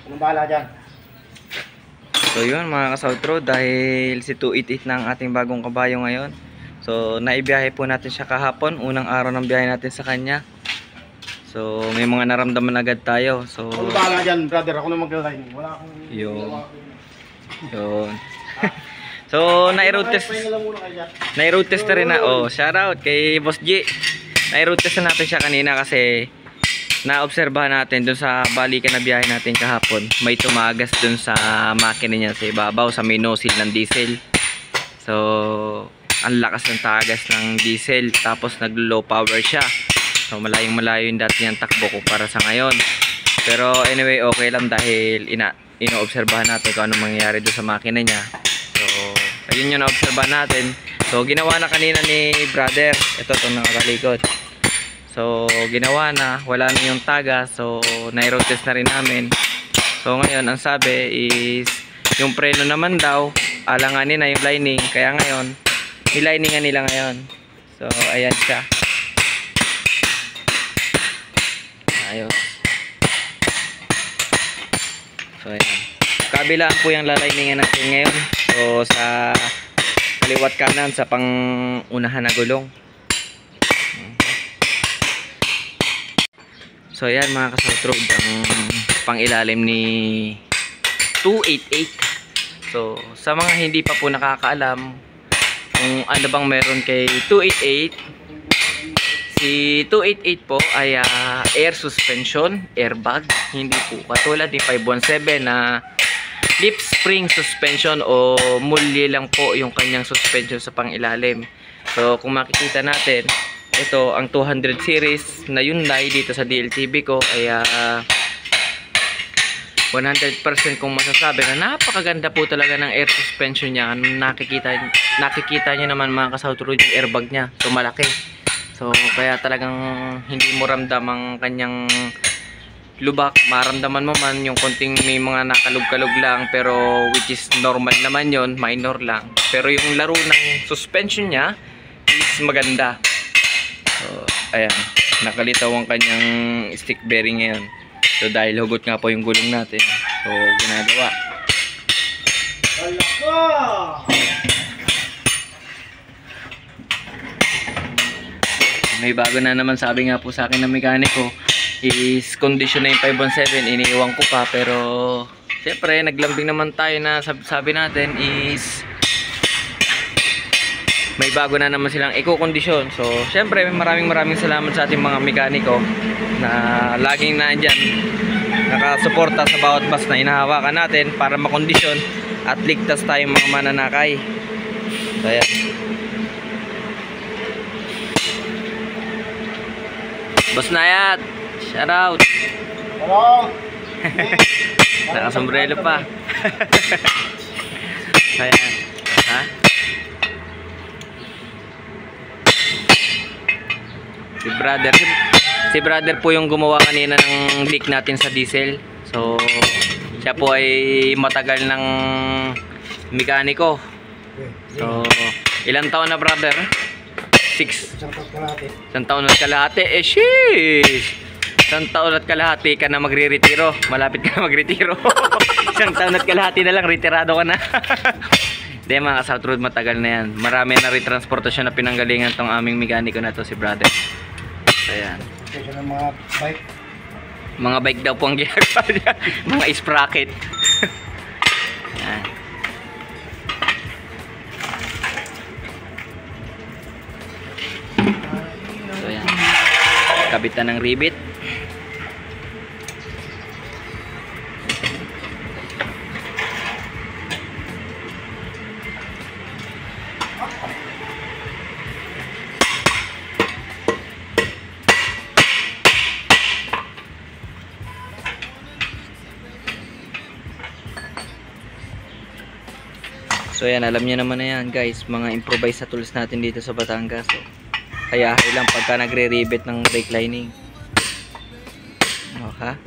Anong bahala dyan? So yun mga ka-Southroad, dahil si 288 na ang ating bagong kabayo ngayon. So naibiyahe po natin siya kahapon, unang araw ng biyahe natin sa kanya. So may mga naramdaman agad tayo. So Anong bahala dyan, brother? Ako na mag-line. Wala akong... yun. So nai-road test na rin na. Oh, shout out kay Boss G. Nai-road test na natin siya kanina kasi naobserbahan natin dun sa balikan na biyahe natin kahapon. May tumagas dun sa makina niya sa ibabaw sa may nozzle ng diesel. So ang lakas ng tagas ng diesel, tapos nag-low power siya. So malayong malayo yung dati niyang takbo ko para sa ngayon. Pero anyway, okay lang dahil inoobserbahan natin kung anong mangyayari dun sa makina niya. So ayun yung naobserbahan natin. So ginawa na kanina ni brother. Ito itong nakakalikot. So ginawa na, wala na yung taga. So nai-road test na rin namin. So ngayon ang sabi is yung preno naman daw alanganin na yung lining. Kaya ngayon niliningan nila ngayon. So ayan siya. Ayos. So ayan, kabilaan po yung laliningan natin ngayon. So sa kaliwat kanan sa pangunahan na gulong. So ayan mga ka-Southroad, ang pangilalim ni 288. So sa mga hindi pa po nakakaalam kung ano bang meron kay 288, si 288 po ay air suspension, airbag. Hindi po katulad ni 517 na lip spring suspension o mulye lang po yung kanyang suspension sa pangilalim. So kung makikita natin, ito ang 200 series na Hyundai dito sa DLTV ko ay 100% kung masasabi na napakaganda po talaga ng air suspension niya. Nakikita niyo naman mga ka-Southroad yung airbag niya. So malaki. So kaya talagang hindi mo ramdam ang kanyang lubak. Maramdaman mo man yung konting may mga nakalug-kalug lang, pero which is normal naman yon, minor lang. Pero yung laro ng suspension niya is maganda. So ayan, nakalitaw ang kanyang stick bearing ngayon. So dahil hugot nga po yung gulong natin, so ginagawa. May bago na naman, sabi nga po sa akin ng mekaniko is condition na yung 517, iniiwan ko pa. Pero siyempre naglambing naman tayo na sabi natin is may bago na naman silang eco-condition. So siyempre maraming salamat sa ating mga mekaniko na laging nandyan nakasuporta sa bawat bus na inahawakan natin para makondisyon at ligtas tayong mga mananakay. So ayan, Boss Nayat, shout out. Hello. Nakasombrero pa. Ayan. Ha? Si brother po yung gumawa kanina ng leak natin sa diesel. So siya po ay matagal ng mekaniko. So ilang taon na brother? 6. Isang taon at kalahati. Eh sheesh! Isang taon at kalahati ka na magre-retiro. Malapit ka na magretiro. Isang taon at kalahati na lang, retirado ka na. Hindi mga ka-Southroad, matagal na yan. Marami na retransportasyon na pinanggalingan tong aming mekaniko na to, si brother. Ayan. Mga bike. Mga bike daw po ang ginagawa niya. Mga sprocket. Ayan. So ayan, kabitan ng rivet. So yan, alam niyo naman na yan guys, mga improvised na tools natin dito sa Batangas. So kaya lang pagka nagre-rivet ng brake lining. Okay.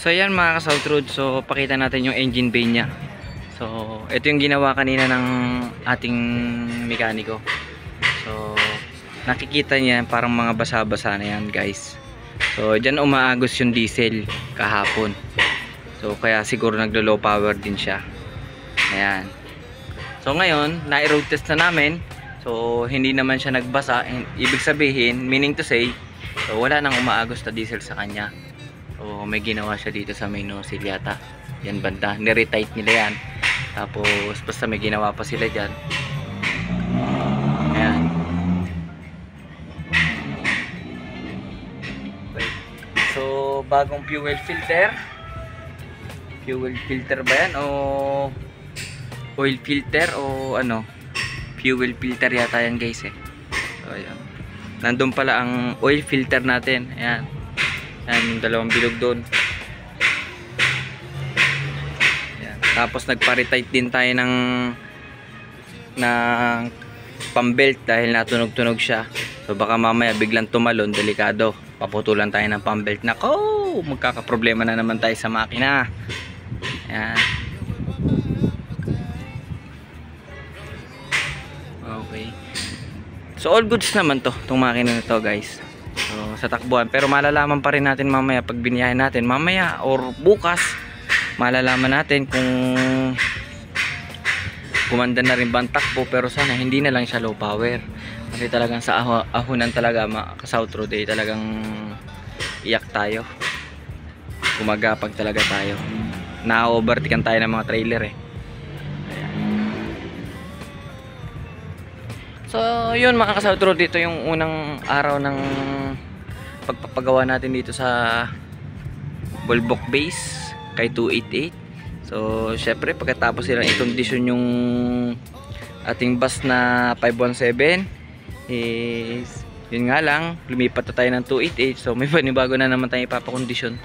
So yan mga ka-South Road, so pakita natin yung engine bay niya. So ito yung ginawa kanina ng ating mekaniko. So nakikita niya parang mga basa-basa na yan guys. So dyan umaagos yung diesel kahapon. So kaya siguro naglo-low power din siya. Ayan. So ngayon, na-road test na namin. So hindi naman siya nagbasa. Ibig sabihin, meaning to say, so wala nang umaagos na diesel sa kanya. So may ginawa siya dito sa main nozzle yata. Yan banda, niretight nila yan. Tapos basta may ginawa pa sila dyan. Ayan. So bagong fuel filter. Fuel filter ba yan o oil filter o ano? Fuel filter yata yan guys eh. So ayan. Nandun pala ang oil filter natin. Ayan. Ayan yung dalawang bilog doon. Ayan. Tapos nagpa-retight din tayo ng pambelt dahil natunog-tunog siya. So baka mamaya biglang tumalon, delikado. Paputulan tayo ng pambelt. Nako, magkakaproblema na naman tayo sa makina. Ayan. Okay. So all goods naman to, itong makina na to guys. So sa takbuhan, pero malalaman pa rin natin mamaya pag biniyahin natin mamaya or bukas, malalaman natin kung gumanda na rin ba ang takbo, pero sana hindi na lang siya low power. Kasi talagang sa ahunan talaga ka-South Road eh, talagang iyak tayo. Gumagapag talaga tayo. Na-overtaken tayo ng mga trailer eh. So yun mga ka-South Road, dito yung unang araw ng pagpapagawa natin dito sa Volbok base kay 288. So syempre pagkatapos silang i-condition yung ating bus na 517 is yun nga lang, lumipat na tayo ng 288. So may panibago na naman tayo ipapakondisyon.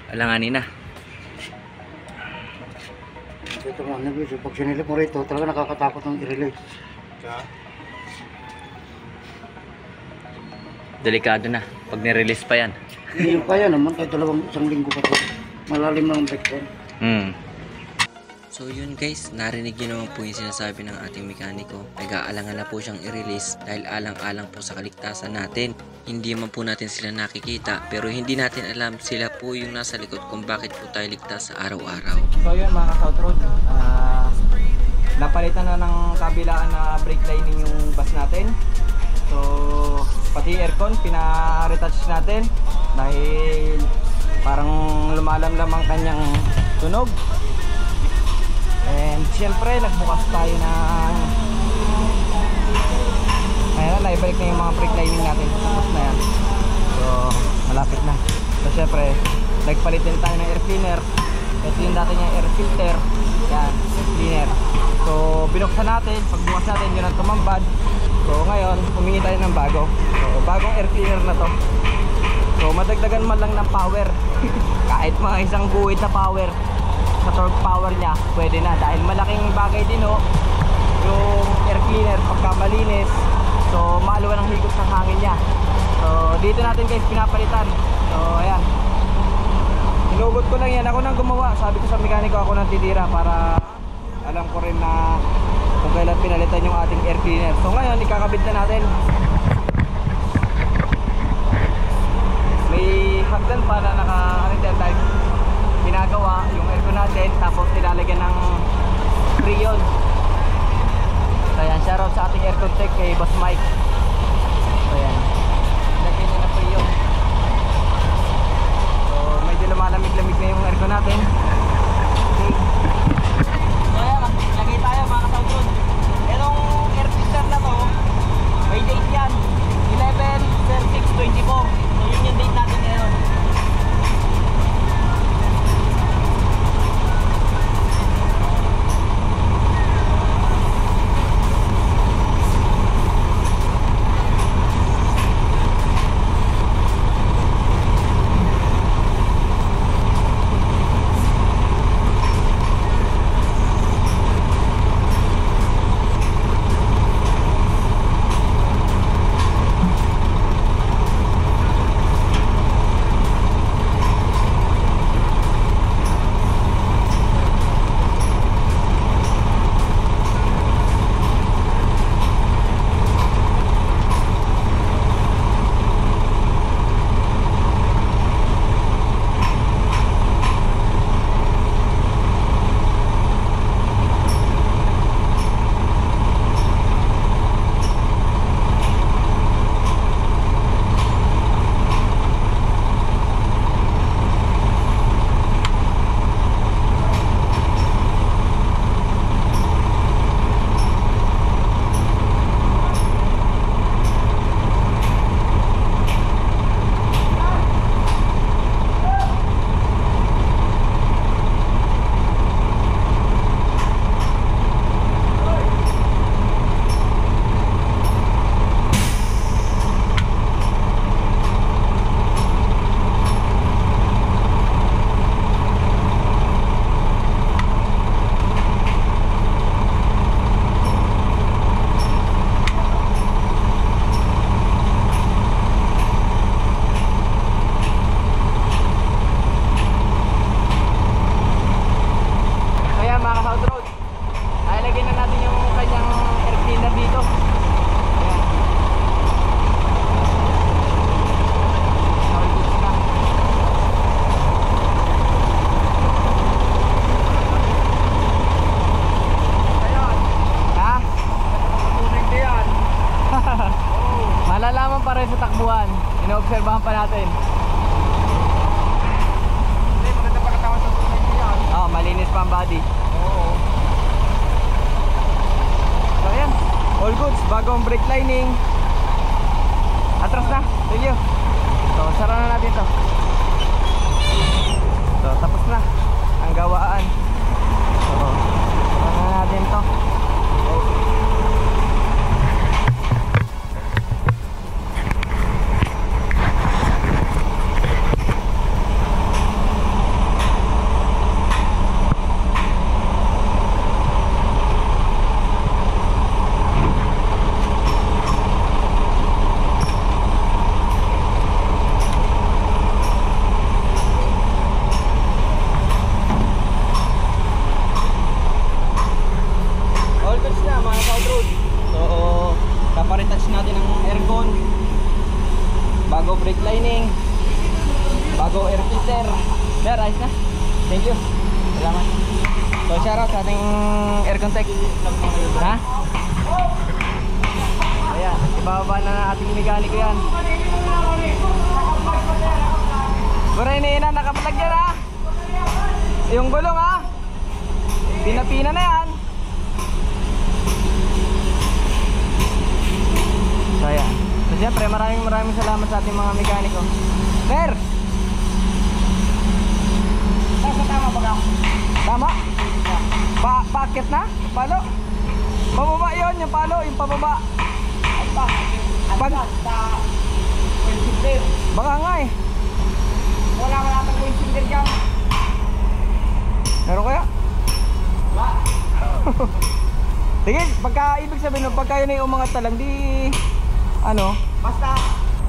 Alanganin na. Ito mga nabis, pag sinilip mo rito, talaga nakakatakot ng i-release. Delikado na pag nirelease pa yan. Hindi yung kaya naman, kahit isang linggo pa to. Malalim lang ang breakdown. So yun guys, narinig nyo naman po yung sinasabi ng ating mekaniko. Nag-aalangan na po siyang i-release dahil alang-alang po sa kaligtasan natin. Hindi man po natin sila nakikita, pero hindi natin alam sila po yung nasa likod kung bakit po tayo ligtas sa araw-araw. So yun mga ka-South Road, napalitan na ng kabilaan na brake lining yung bus natin. So pati aircon pina-retouch natin dahil parang lumalamlam ang kanyang tunog. And siyempre nagbukas tayo na ayan, naibalik na yung mga brake lining natin. Tapos na yan. So malapit na. So siyempre nagpalit din tayo ng air cleaner. Ito yung dati niya air filter. Yan, air cleaner. So binuksan natin. Pagbukas natin yun ang tumambad. So ngayon humingi tayo ng bago. So bagong air cleaner na to. So madagdagan man lang ng power. Kahit mga isang guhit na power sa torque power niya, pwede na. Dahil malaking bagay din yung air cleaner pagka malinis. So maluwan ang higop ng hangin niya. So dito natin guys pinapalitan. So ayan, hinugot ko lang yan. Ako nang gumawa. Sabi ko sa mekaniko ako nang titira para alam ko rin na kung kailan pinalitan yung ating air cleaner. So ngayon ikakabit na natin. May hagdan pa na naka-dahil ginagawa yung aircon natin, tapos nilalagyan ng freon. So ayan, shoutout sa ating aircon tech kay Boss Mike. So ayan, lagyan niya na freon. So medyo lumalamig-lamig na yung aircon natin. Okay. So ayan, lagay tayo mga ka-South. Itong air filter na to, may date yan, 11/6/24. So yun yung date natin ngayon. obserbahan pa natin. Hindi, maganda pa katawan sa tunay niya. Oh, malinis pa ang body. Oo. So ayan, all goods, bagong brake lining. Atras na, thank you. So sara na natin to. So tapos na ang gawaan. So sara na natin to. Brake lining, bago air filter. Sir, ayos na. Thank you. Salamat. So, shoutout sa ating aircon tech. Ha? Ayan, ibababa na ng ating mekaniko yan. Pero iniinan, nakapalag yan ha. Yung gulong ha. Pina-pina na yan. So, ayan. So siyempre maraming salamat sa ating mga mekaniko. Sir! Tama ba ka? Tama? Paakit na? Palo? Pababa yun, yung palo, yung pababa. Pag... Baka nga eh. Wala natang point finger dyan. Meron kaya? Sige, pagka ibig sabihin, pagka yun ay umangat na lang, di... Ano? Basta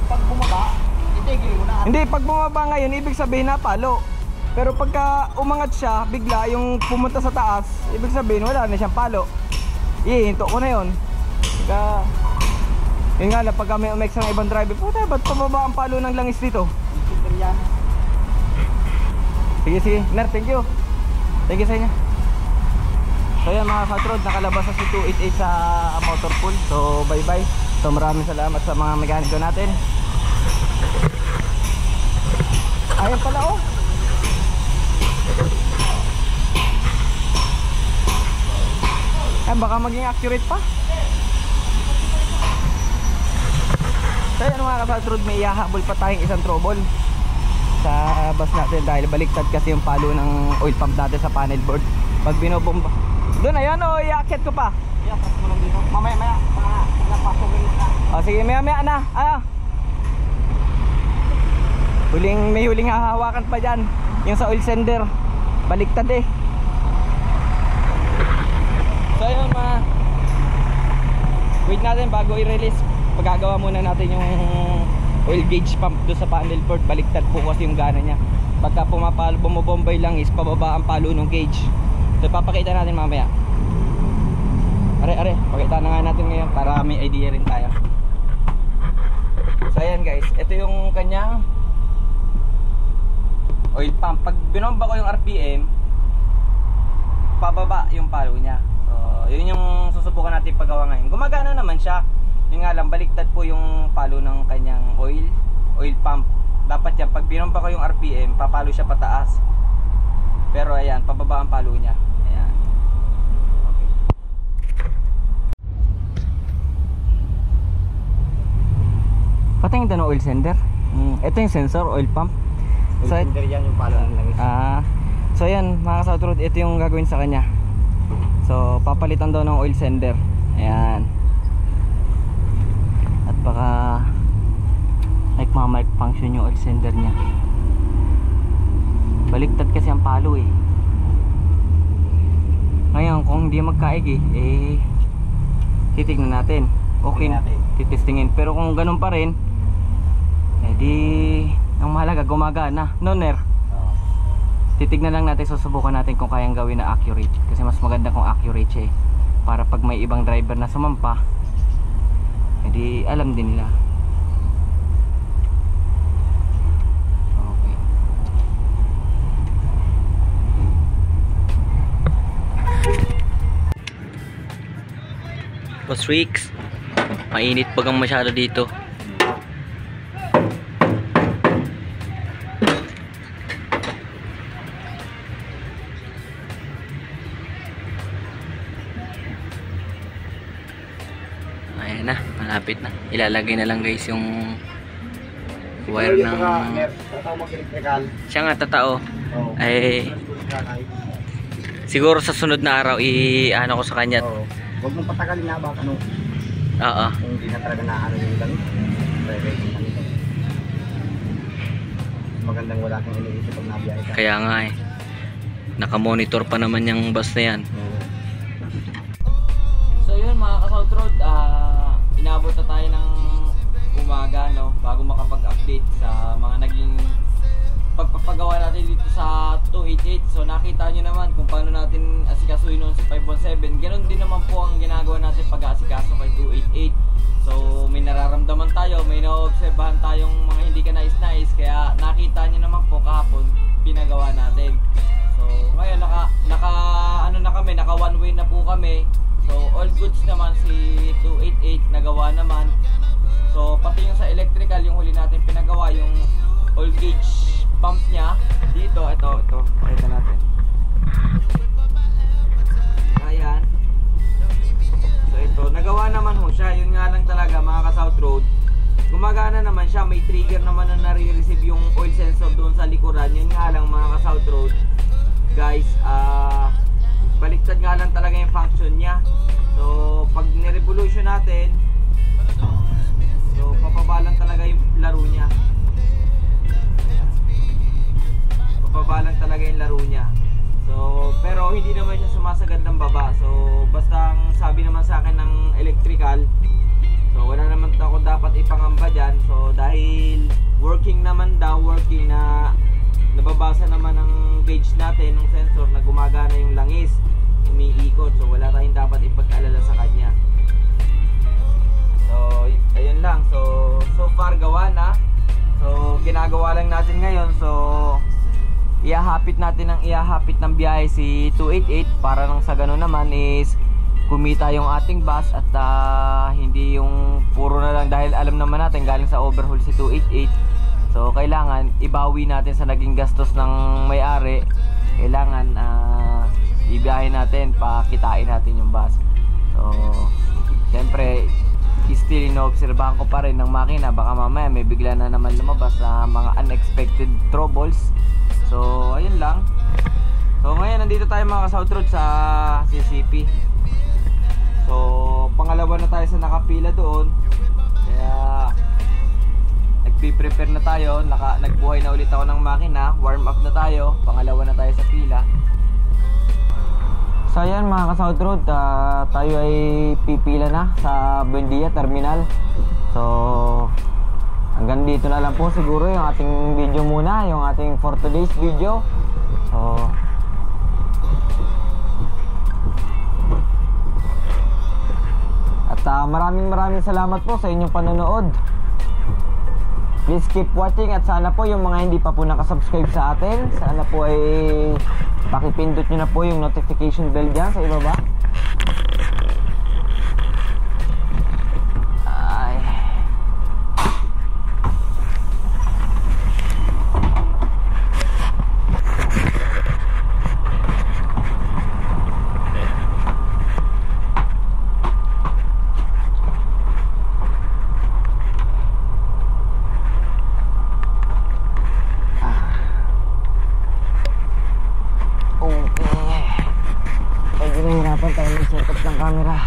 pag bumaba, itigil mo na. Hindi, pag bumaba ngayon, ibig sabihin na palo. Pero pagka umangat siya, bigla yung pumunta sa taas, ibig sabihin wala na siyang palo. Ihinto ko na yun. Pagka, yun nga lang, pagka may umex ng ibang driver, puta, ba't pababa ang palo ng langis dito? Sige, sige. Ner, thank you. Thank you sa inyo. So yan mga katrod, nakalabas na si 288 sa motor pool. So bye bye. So maraming salamat sa mga mekaniko natin. Ayan pala oh. Ay, baka maging accurate pa. So yan mga katrod, may ihahabol pa tayong isang trouble sa bus natin dahil baliktad kasi yung palo ng oil pump natin sa panel board. Pag binobomba doon, ayan o, iaakit ko pa. Iaakit mo lang dito. Mamaya, napasok rin na. O sige, maya na. May huling hahawakan pa dyan. Yung sa oil sender, baliktad eh. So ayun wait natin bago i-release. Pagagawa muna natin yung oil gauge pump doon sa panel board. Baliktad po kasi yung gana niya. Pagka bumobombay lang is pababa ang palo ng gauge. So papakita natin mamaya. Are, pakita na nga natin ngayon para may idea rin tayo. So ayan guys, ito yung kanyang oil pump. Pag binomba ko yung RPM, pababa yung palo niya. So yun yung susubukan natin paggawa ngayon. Gumagana naman siya. Yun nga lang, baliktad po yung palo ng kanyang oil pump. Dapat yan, pag binomba ko yung RPM, papalo siya pataas. Pero ayan, pababa ang palo niya. Ayan. Okay. Patingin na oil sender. Ito yung sensor, oil pump. Oil sender yan yung palo ng langis. So ayan mga kasatrod, ito yung gagawin sa kanya. So papalitan daw ng oil sender. Ayan. At baka malfunction yung oil sender niya. Baliktad kasi ang palo eh. Ngayon kung hindi magkaig titignan natin. Okay, titestingin. Pero kung ganun pa rin, di ang mahalaga gumagana. No, Ner? Titignan lang natin, susubukan natin kung kayang gawin na accurate. Kasi mas maganda kung accurate siya eh. Para pag may ibang driver na sumampa, di alam din nila. Boss Ricks, mainit bagang masyado dito. malapit na. Ilalagay na lang guys yung wire ng... mag-electrical. Siya nga tatao. Oo. Ay, siguro sa sunod na araw ano ko sa kanya. Oo. Huwag mong patagalin nga ba ano? Oo. Kung hindi na talaga naano yung gamit. Magandang wala kang iniisip pag nabiyahe ka. Kaya nga eh. Naka-monitor pa naman yung bus na yan. So yun mga ka-South Road, inabot na tayo ng umaga no, bago makapag-update sa mga naging pagpapagawa natin dito sa 288. So nakita nyo naman kung paano natin asikasuhin noon si 517. Ganon din naman po ang ginagawa natin pag-aasikaso kay 288. So may nararamdaman tayo, may naobserbahan tayong mga hindi ka nais-nais, kaya nakita nyo naman po kahapon pinagawa natin. So ngayon naka one way na po kami. So all goods naman si 288 nagawa naman. So pati yung sa electrical, yung huli natin pinagawa, yung all gauge pump niya dito, ito pakita natin. Ayan. So ito, nagawa naman ho siya. Yun nga lang talaga mga ka-South Road, gumagana naman siya, may trigger naman na nare-receive yung oil sensor doon sa likuran. Yun nga lang mga ka-South Road guys, baliktad nga lang talaga yung function niya. So pag ni-revolution natin, so papabalan talaga yung laro niya. Papabalan talaga yung laro niya. So pero hindi naman siya sumasagad ng baba. So basta ang sabi naman sa akin ng electrical, so wala naman ako dapat ipangamba dyan. So dahil working naman daw, working na nababasa naman ng gauge natin ng sensor na gumagana yung langis, umiikot. So wala tayong dapat ipag-alala sa kanya. So ayun lang. So far gawa na. So ginagawa lang natin ngayon. So iahapit natin ng biyahe si 288 para nang sa gano'n naman is kumita yung ating bus at hindi yung puro na lang, dahil alam naman natin galing sa overhaul si 288. So kailangan ibawi natin sa naging gastos ng may-ari. Kailangan ibiyahe natin, pakitain natin yung bus. So syempre still inoobserbahan ko pa rin ng makina, baka mamaya may bigla na naman lumabas na mga unexpected troubles. So ayun lang. So ngayon nandito tayo mga ka-South Road sa CCP. So pangalawa na tayo sa nakapila doon. Kaya nagpi-prepare na tayo, nagbuhay na ulit ako ng makina, warm up na tayo, pangalawa na tayo sa pila. So ayan mga ka-South Road, tayo ay pipila na sa Buendia Terminal. So hanggang dito na lang po siguro yung ating video muna, yung ating for today's video. So at maraming salamat po sa inyong panonood. Please keep watching at sana po yung mga hindi pa po nakasubscribe sa atin, sana po ay pakipindot nyo na po yung notification bell dyan sa ibaba. Nahirapan tayo mag-set up ng camera.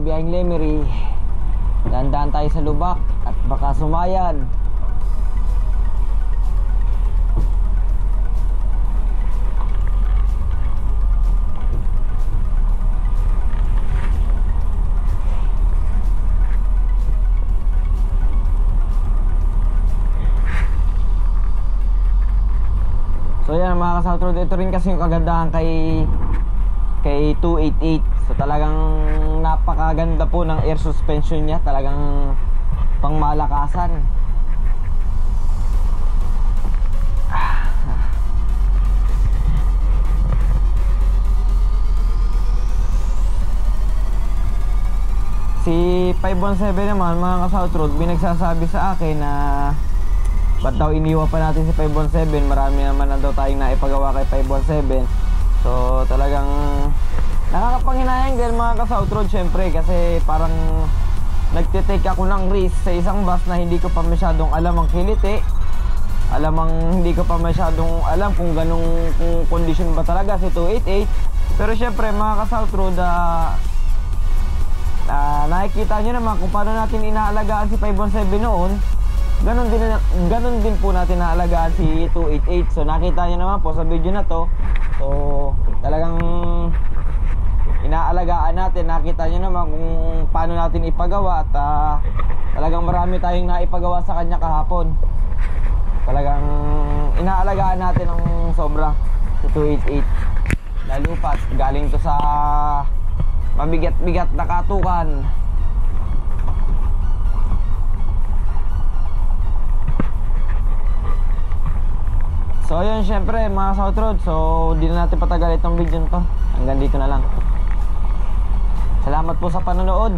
biyaheng Lemery. Dahan-dahan tayo sa lubak at baka sumayan. So yan mga ka-South Road, ito rin kasi yung kagandahan kay 288. So talagang napakaganda po ng air suspension niya, talagang pangmalakasan. Si 517 naman mga ka-South Road, binagsasabi sa akin na ba't daw iniwan pa natin si 517, marami naman na daw tayong naipagawa kay 517. So talagang nakakapanghinayang din mga ka-South Road syempre, kasi parang nagtitake ako ng risk sa isang bus na hindi ko pa masyadong alam ang kiliti, hindi ko pa masyadong alam kung ganong condition ba talaga si 288. Pero syempre mga ka-South Road, nakikita nyo naman kung paano natin inaalagaan si 517 noon. Ganon din po natin naalagaan si 288. So nakita nyo naman po sa video na to. So talagang inaalagaan natin. Nakita nyo naman kung paano natin ipagawa. At talagang marami tayong naipagawa sa kanya kahapon. Talagang inaalagaan natin ng sobra si 288. Lalo pat galing to sa mabigat-bigat na katukan. So ayun, syempre mga South Road, so hindi na natin patagal itong video nito. Hanggang dito na lang. Salamat po sa panonood.